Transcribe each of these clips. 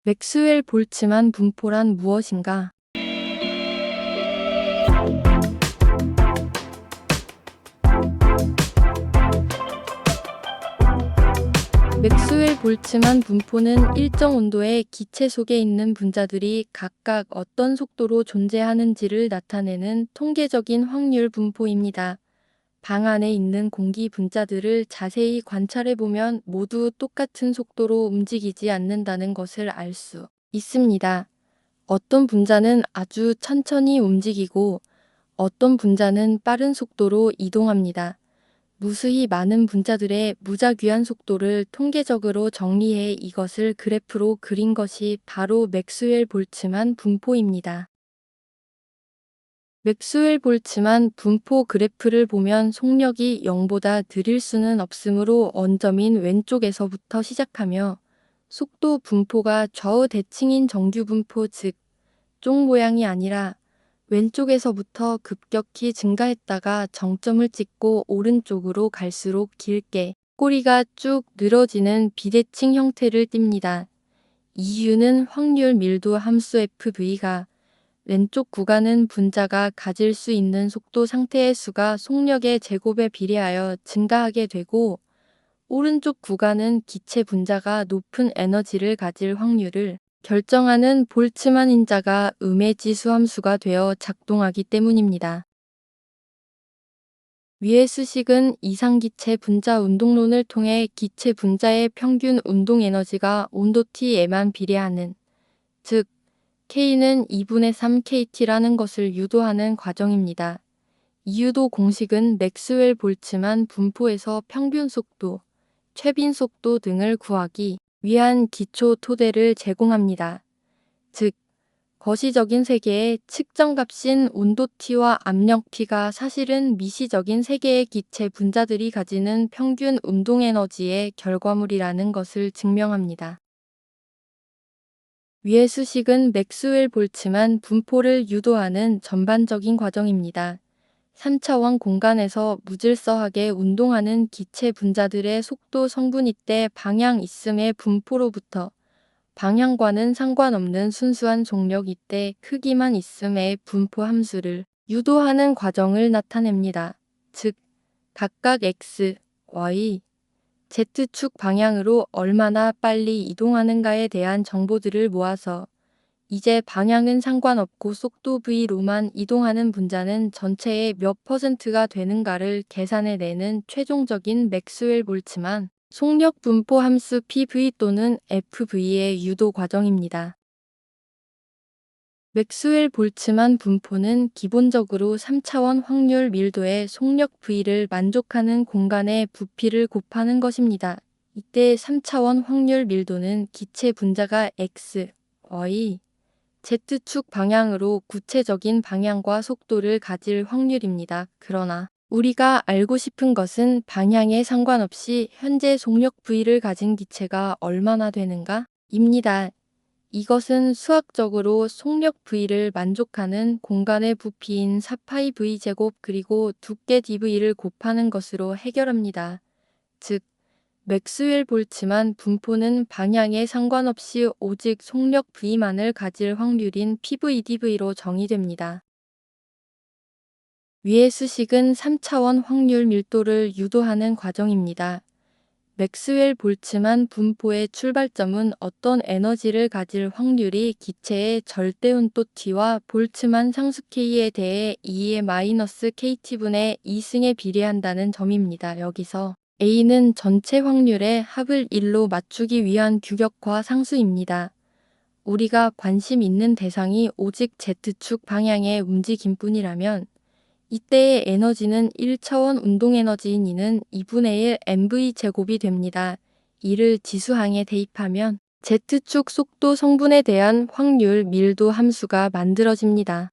맥스웰 볼츠만 분포란 무엇인가? 맥스웰 볼츠만 분포는 일정 온도의 기체 속에 있는 분자들이 각각 어떤 속도로 존재하는지를 나타내는 통계적인 확률 분포입니다. 방 안에 있는 공기 분자들을 자세히 관찰해보면 모두 똑같은 속도로 움직이지 않는다는 것을 알 수 있습니다. 어떤 분자는 아주 천천히 움직이고 어떤 분자는 빠른 속도로 이동합니다. 무수히 많은 분자들의 무작위한 속도를 통계적으로 정리해 이것을 그래프로 그린 것이 바로 맥스웰 볼츠만 분포입니다. 맥스웰 볼츠만 분포 그래프를 보면 속력이 0보다 느릴 수는 없으므로 원점인 왼쪽에서부터 시작하며 속도 분포가 좌우 대칭인 정규 분포 즉 쪽 모양이 아니라 왼쪽에서부터 급격히 증가했다가 정점을 찍고 오른쪽으로 갈수록 길게 꼬리가 쭉 늘어지는 비대칭 형태를 띱니다. 이유는 확률 밀도 함수 FV가 왼쪽 구간은 분자가 가질 수 있는 속도 상태의 수가 속력의 제곱에 비례하여 증가하게 되고 오른쪽 구간은 기체 분자가 높은 에너지를 가질 확률을 결정하는 볼츠만 인자가 음의 지수 함수가 되어 작동하기 때문입니다. 위의 수식은 이상기체 분자 운동론을 통해 기체 분자의 평균 운동 에너지가 온도 T에만 비례하는, 즉 K는 2분의 3kT라는 것을 유도하는 과정입니다. 이 유도 공식은 맥스웰 볼츠만 분포에서 평균 속도, 최빈 속도 등을 구하기 위한 기초 토대를 제공합니다. 즉, 거시적인 세계의 측정값인 온도 T와 압력 P가 사실은 미시적인 세계의 기체 분자들이 가지는 평균 운동 에너지의 결과물이라는 것을 증명합니다. 위의 수식은 맥스웰 볼츠만 분포를 유도하는 전반적인 과정입니다. 3차원 공간에서 무질서하게 운동하는 기체 분자들의 속도 성분이 때 방향 있음의 분포로부터 방향과는 상관없는 순수한 속력 이때 크기만 있음의 분포 함수를 유도하는 과정을 나타냅니다. 즉, 각각 x, y, z축 방향으로 얼마나 빨리 이동하는가에 대한 정보들을 모아서 이제 방향은 상관없고 속도 v로만 이동하는 분자는 전체의 몇 %가 되는가를 계산해내는 최종적인 맥스웰 볼츠만 속력 분포 함수 PV 또는 FV의 유도 과정입니다. 맥스웰 볼츠만 분포는 기본적으로 3차원 확률 밀도의 속력 V를 만족하는 공간의 부피를 곱하는 것입니다. 이때 3차원 확률 밀도는 기체 분자가 X, Y, Z축 방향으로 구체적인 방향과 속도를 가질 확률입니다. 그러나 우리가 알고 싶은 것은 방향에 상관없이 현재 속력 V를 가진 기체가 얼마나 되는가? 입니다. 이것은 수학적으로 속력 V를 만족하는 공간의 부피인 4파이 V 제곱 그리고 두께 dV를 곱하는 것으로 해결합니다. 즉, 맥스웰 볼츠만 분포는 방향에 상관없이 오직 속력 V만을 가질 확률인 PV/dV로 정의됩니다. 위의 수식은 3차원 확률 밀도를 유도하는 과정입니다. 맥스웰 볼츠만 분포의 출발점은 어떤 에너지를 가질 확률이 기체의 절대 온도 T와 볼츠만 상수 K에 대해 2의-KT분의 2승에 비례한다는 점입니다. 여기서 A는 전체 확률의 합을 1로 맞추기 위한 규격화 상수입니다. 우리가 관심 있는 대상이 오직 Z축 방향의 움직임뿐이라면 이때의 에너지는 1차원 운동에너지인 E는 2분의 1 mv 제곱이 됩니다. 이를 지수항에 대입하면 Z축 속도 성분에 대한 확률 밀도 함수가 만들어집니다.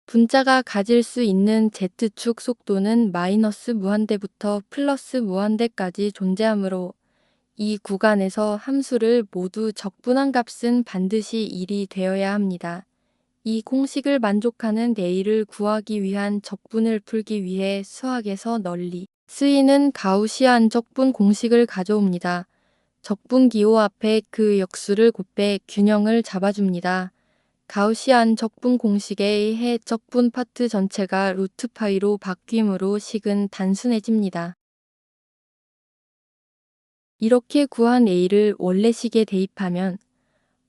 분자가 가질 수 있는 Z축 속도는 마이너스 무한대부터 플러스 무한대까지 존재하므로 이 구간에서 함수를 모두 적분한 값은 반드시 1이 되어야 합니다. 이 공식을 만족하는 A를 구하기 위한 적분을 풀기 위해 수학에서 널리 쓰이는 가우시안 적분 공식을 가져옵니다. 적분기호 앞에 그 역수를 곱해 균형을 잡아줍니다. 가우시안 적분 공식에 의해 적분 파트 전체가 루트 파이로 바뀜으로 식은 단순해집니다. 이렇게 구한 A를 원래식에 대입하면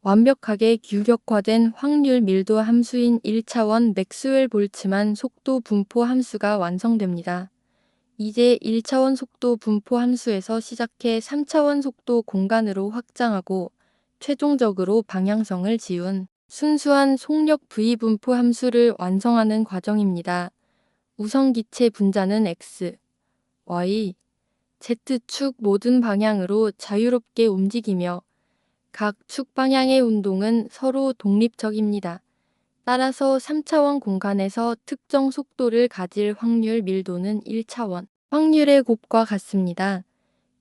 완벽하게 규격화된 확률 밀도 함수인 1차원 맥스웰 볼츠만 속도 분포 함수가 완성됩니다. 이제 1차원 속도 분포 함수에서 시작해 3차원 속도 공간으로 확장하고 최종적으로 방향성을 지운 순수한 속력 V 분포 함수를 완성하는 과정입니다. 우선 기체 분자는 X, Y, Z축 모든 방향으로 자유롭게 움직이며 각 축 방향의 운동은 서로 독립적입니다. 따라서 3차원 공간에서 특정 속도를 가질 확률 밀도는 1차원 확률의 곱과 같습니다.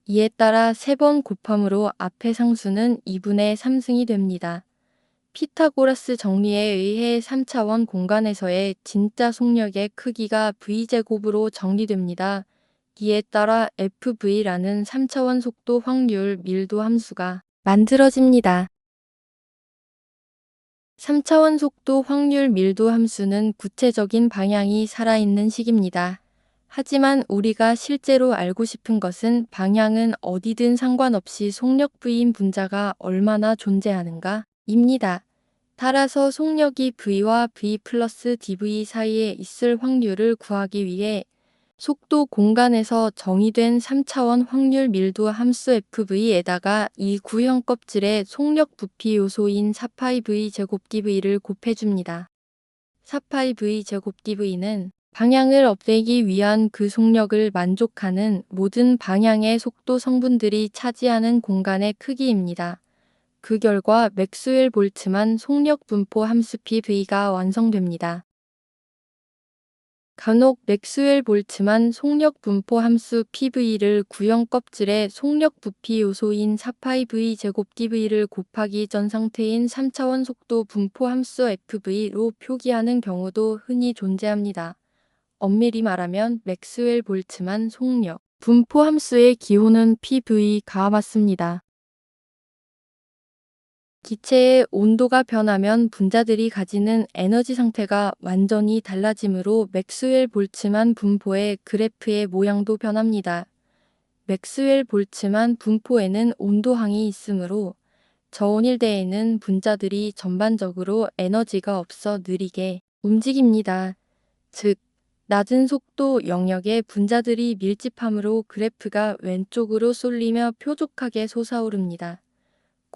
이에 따라 3번 곱함으로 앞의 상수는 2분의 3승이 됩니다. 피타고라스 정리에 의해 3차원 공간에서의 진짜 속력의 크기가 V제곱으로 정리됩니다. 이에 따라 FV라는 3차원 속도 확률 밀도 함수가 만들어집니다. 3차원 속도 확률 밀도 함수는 구체적인 방향이 살아있는 식입니다. 하지만 우리가 실제로 알고 싶은 것은 방향은 어디든 상관없이 속력 V인 분자가 얼마나 존재하는가 입니다. 따라서 속력이 V와 V 플러스 dV 사이에 있을 확률을 구하기 위해 속도 공간에서 정의된 3차원 확률 밀도 함수 FV에다가 이 구형 껍질의 속력 부피 요소인 4πV 제곱 dV를 곱해줍니다. 4πV 제곱 dV는 방향을 없애기 위한 그 속력을 만족하는 모든 방향의 속도 성분들이 차지하는 공간의 크기입니다. 그 결과 맥스웰 볼츠만 속력 분포 함수 PV가 완성됩니다. 간혹 맥스웰 볼츠만 속력 분포 함수 PV를 구형 껍질의 속력 부피 요소인 4πV 제곱 dV를 곱하기 전 상태인 3차원 속도 분포 함수 FV로 표기하는 경우도 흔히 존재합니다. 엄밀히 말하면 맥스웰 볼츠만 속력 분포 함수의 기호는 PV가 맞습니다. 기체의 온도가 변하면 분자들이 가지는 에너지 상태가 완전히 달라지므로 맥스웰 볼츠만 분포의 그래프의 모양도 변합니다. 맥스웰 볼츠만 분포에는 온도항이 있으므로 저온일대에는 분자들이 전반적으로 에너지가 없어 느리게 움직입니다. 즉, 낮은 속도 영역의 분자들이 밀집함으로 그래프가 왼쪽으로 쏠리며 뾰족하게 솟아오릅니다.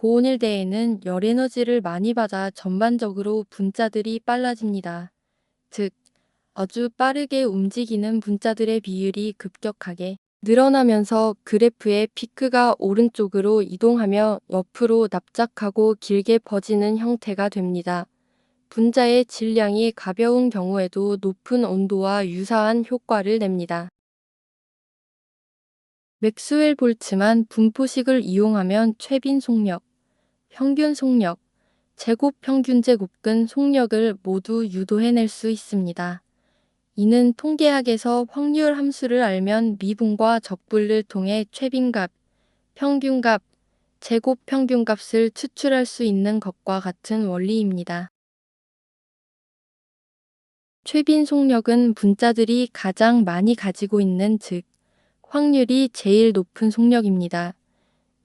고온일대에는 열에너지를 많이 받아 전반적으로 분자들이 빨라집니다. 즉, 아주 빠르게 움직이는 분자들의 비율이 급격하게 늘어나면서 그래프의 피크가 오른쪽으로 이동하며 옆으로 납작하고 길게 퍼지는 형태가 됩니다. 분자의 질량이 가벼운 경우에도 높은 온도와 유사한 효과를 냅니다. 맥스웰 볼츠만 분포식을 이용하면 최빈 속력, 평균 속력, 제곱 평균 제곱근 속력을 모두 유도해낼 수 있습니다. 이는 통계학에서 확률 함수를 알면 미분과 적분을 통해 최빈값, 평균값, 제곱 평균값을 추출할 수 있는 것과 같은 원리입니다. 최빈 속력은 분자들이 가장 많이 가지고 있는 즉 확률이 제일 높은 속력입니다.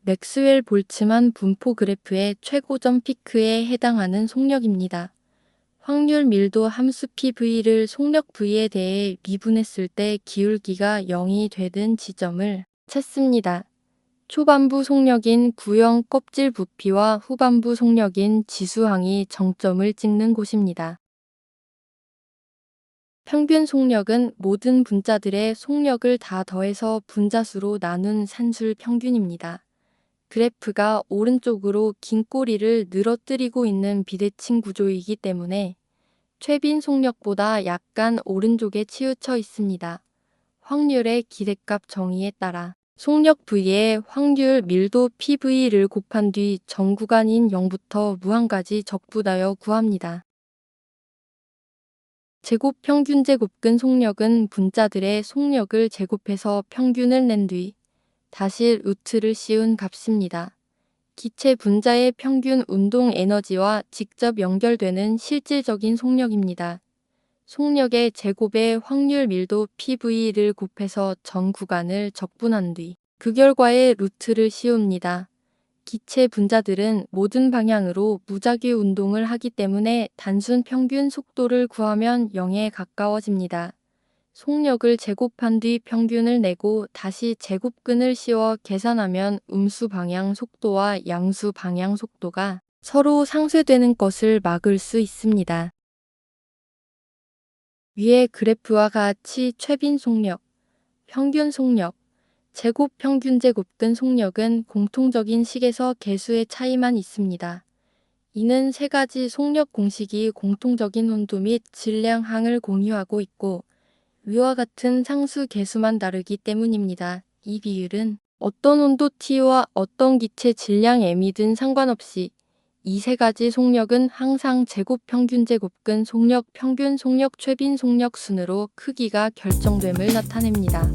맥스웰 볼츠만 분포 그래프의 최고점 피크에 해당하는 속력입니다. 확률 밀도 함수 PV를 속력 V에 대해 미분했을 때 기울기가 0이 되는 지점을 찾습니다. 초반부 속력인 구형 껍질 부피와 후반부 속력인 지수항이 정점을 찍는 곳입니다. 평균 속력은 모든 분자들의 속력을 다 더해서 분자수로 나눈 산술 평균입니다. 그래프가 오른쪽으로 긴 꼬리를 늘어뜨리고 있는 비대칭 구조이기 때문에 최빈 속력보다 약간 오른쪽에 치우쳐 있습니다. 확률의 기대값 정의에 따라 속력 V에 확률 밀도 PV를 곱한 뒤 전 구간인 0부터 무한까지 적분하여 구합니다. 제곱 평균 제곱근 속력은 분자들의 속력을 제곱해서 평균을 낸 뒤 다시 루트를 씌운 값입니다. 기체 분자의 평균 운동 에너지와 직접 연결되는 실질적인 속력입니다. 속력의 제곱의 확률 밀도 PV를 곱해서 전 구간을 적분한 뒤 그 결과에 루트를 씌웁니다. 기체 분자들은 모든 방향으로 무작위 운동을 하기 때문에 단순 평균 속도를 구하면 0에 가까워집니다. 속력을 제곱한 뒤 평균을 내고 다시 제곱근을 씌워 계산하면 음수 방향 속도와 양수 방향 속도가 서로 상쇄되는 것을 막을 수 있습니다. 위의 그래프와 같이 최빈 속력, 평균 속력, 제곱 평균 제곱근 속력은 공통적인 식에서 개수의 차이만 있습니다. 이는 세 가지 속력 공식이 공통적인 온도 및 질량항을 공유하고 있고 위와 같은 상수 개수만 다르기 때문입니다. 이 비율은 어떤 온도 T와 어떤 기체 질량 M이든 상관없이 이 세 가지 속력은 항상 제곱 평균 제곱근 속력 평균 속력 최빈 속력 순으로 크기가 결정됨을 나타냅니다.